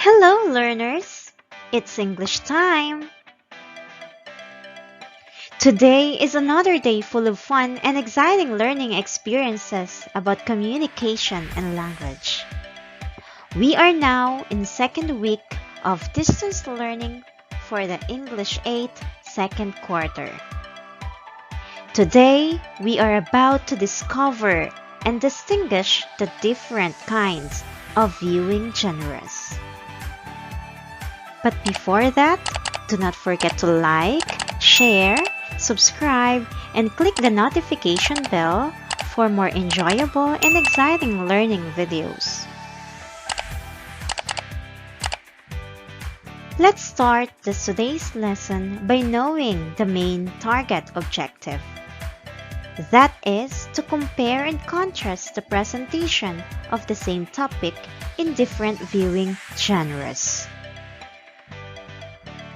Hello, learners! It's English time! Today is another day full of fun and exciting learning experiences about communication and language. We are now in second week of distance learning for the English 8 second quarter. Today, we are about to discover and distinguish the different kinds of viewing genres. But before that, do not forget to like, share, subscribe, and click the notification bell for more enjoyable and exciting learning videos. Let's start today's lesson by knowing the main target objective. That is to compare and contrast the presentation of the same topic in different viewing genres.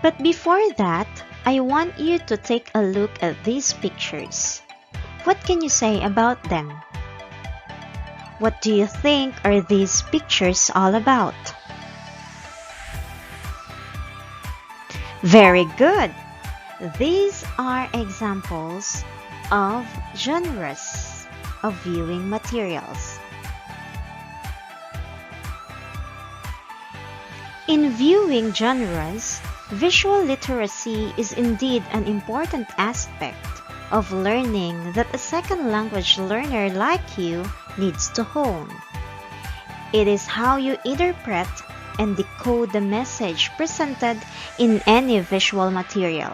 But before that, I want you to take a look at these pictures. What can you say about them? What do you think are these pictures all about? Very good! These are examples of genres of viewing materials. In viewing genres, visual literacy is indeed an important aspect of learning that a second language learner like you needs to hone. It is how you interpret and decode the message presented in any visual material.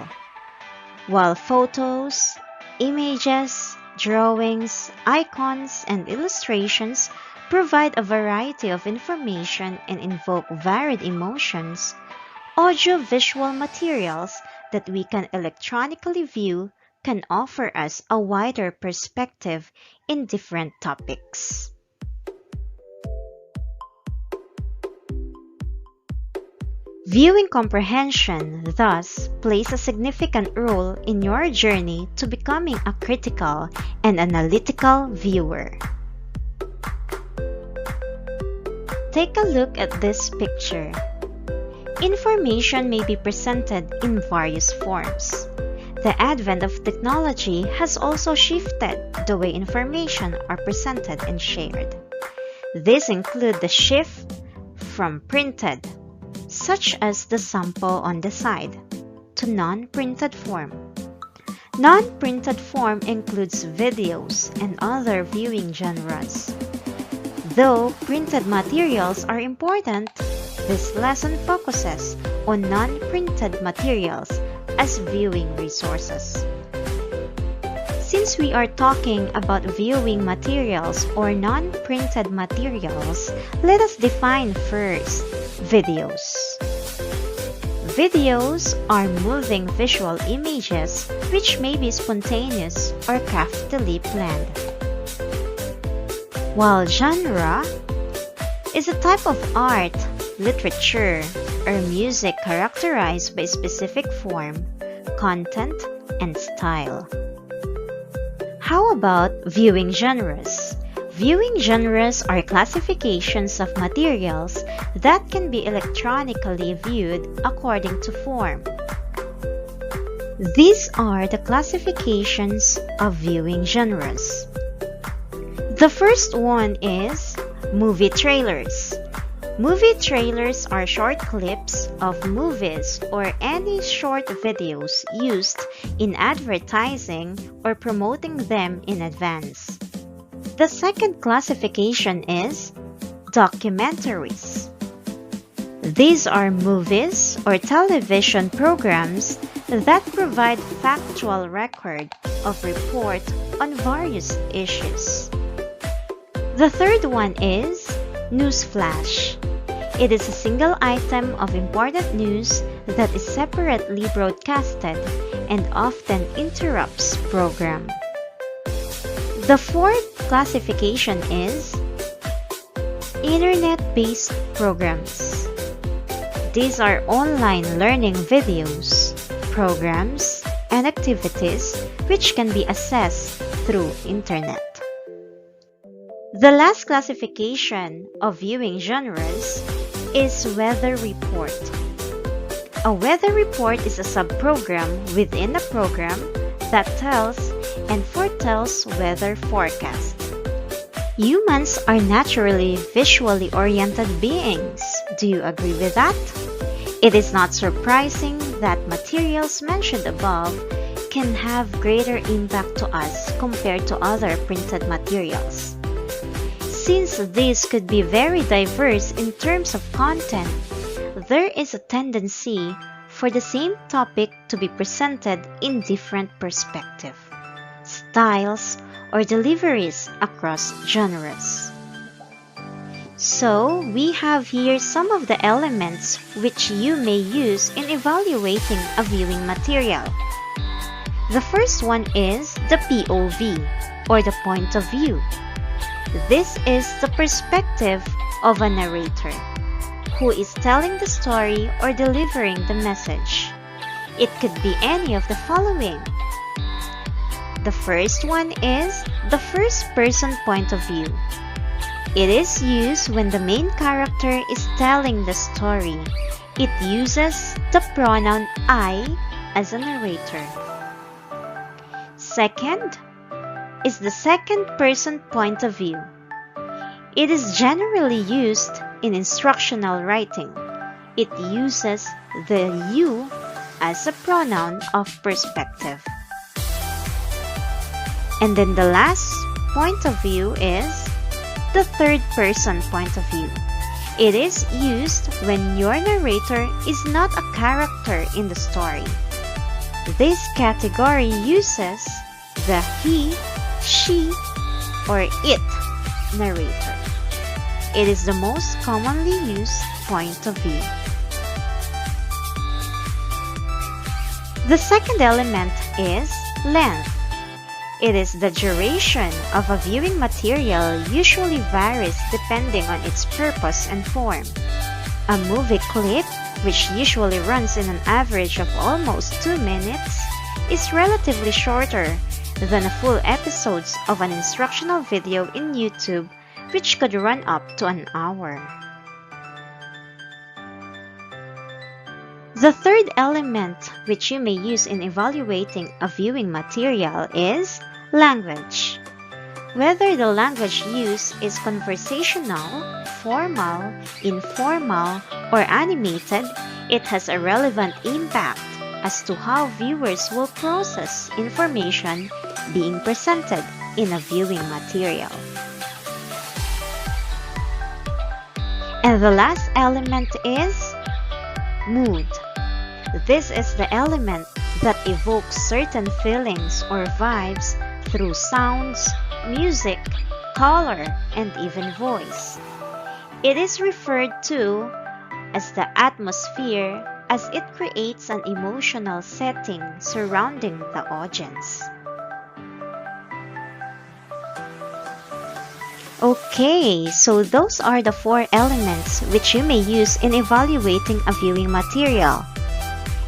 While photos, images, drawings, icons, and illustrations provide a variety of information and invoke varied emotions, audio-visual materials that we can electronically view can offer us a wider perspective in different topics. Viewing comprehension, thus, plays a significant role in your journey to becoming a critical and analytical viewer. Take a look at this picture. Information may be presented in various forms. The advent of technology has also shifted the way information are presented and shared. These include the shift from printed, such as the sample on the side, to non-printed form. Non-printed form includes videos and other viewing genres. Though printed materials are important, this lesson focuses on non-printed materials as viewing resources. Since we are talking about viewing materials or non-printed materials, let us define first videos. Videos are moving visual images which may be spontaneous or craftily planned. While genre is a type of art, literature, or music characterized by specific form, content, and style. How about viewing genres? Viewing genres are classifications of materials that can be electronically viewed according to form. These are the classifications of viewing genres. The first one is movie trailers. Movie trailers are short clips of movies or any short videos used in advertising or promoting them in advance. The second classification is documentaries. These are movies or television programs that provide factual record of report on various issues. The third one is newsflash. It is a single item of important news that is separately broadcasted and often interrupts program. The fourth classification is internet-based programs. These are online learning videos, programs, and activities which can be accessed through internet. The last classification of viewing genres is weather report. A weather report is a subprogram within a program that tells and foretells weather forecast. Humans are naturally visually oriented beings. Do you agree with that? It is not surprising that materials mentioned above can have greater impact to us compared to other printed materials. Since these could be very diverse in terms of content, there is a tendency for the same topic to be presented in different perspectives, styles, or deliveries across genres. So, we have here some of the elements which you may use in evaluating a viewing material. The first one is the POV, or the point of view. This is the perspective of a narrator who is telling the story or delivering the message. It could be any of the following. The first one is the first-person point of view. It is used when the main character is telling the story. It uses the pronoun I as a narrator. Second is the second-person point of view. It is generally used in instructional writing. It uses the you as a pronoun of perspective. And then the last point of view is the third-person point of view. It is used when your narrator is not a character in the story. This category uses the he, she, or it narrator. It is the most commonly used point of view. The second element is length. It is the duration of a viewing material usually varies depending on its purpose and form. A movie clip, which usually runs in an average of almost 2 minutes, is relatively shorter than a full episodes of an instructional video in YouTube, which could run up to an hour. The third element which you may use in evaluating a viewing material is language. Whether the language used is conversational, formal, informal, or animated, it has a relevant impact as to how viewers will process information being presented in a viewing material. And the last element is mood. This is the element that evokes certain feelings or vibes through sounds, music, color, and even voice. It is referred to as the atmosphere as it creates an emotional setting surrounding the audience. Okay, so those are the 4 elements which you may use in evaluating a viewing material.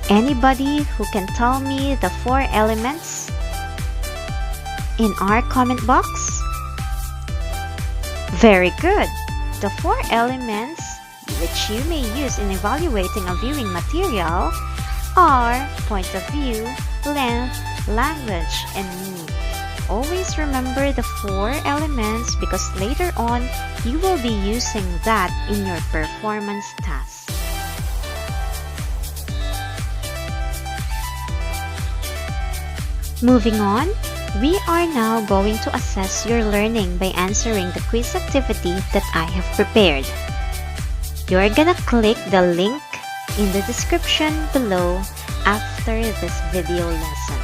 Anybody who can tell me the 4 elements in our comment box? Very good. The 4 elements which you may use in evaluating a viewing material are point of view, length, language, and mood. Always remember the 4 elements because later on you will be using that in your performance task. Moving on, we are now going to assess your learning by answering the quiz activity that I have prepared. You're gonna click the link in the description below after this video lesson.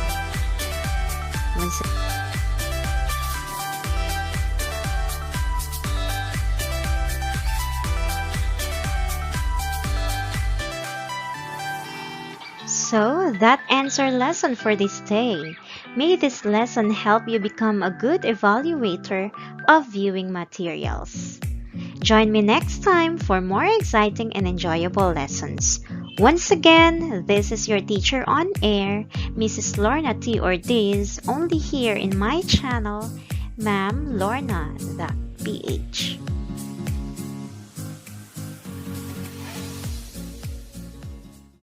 So, that ends our lesson for this day. May this lesson help you become a good evaluator of viewing materials. Join me next time for more exciting and enjoyable lessons. Once again, this is your teacher on air, Mrs. Lorna T. Ortiz, only here in my channel, Ma'am Lorna, the PH.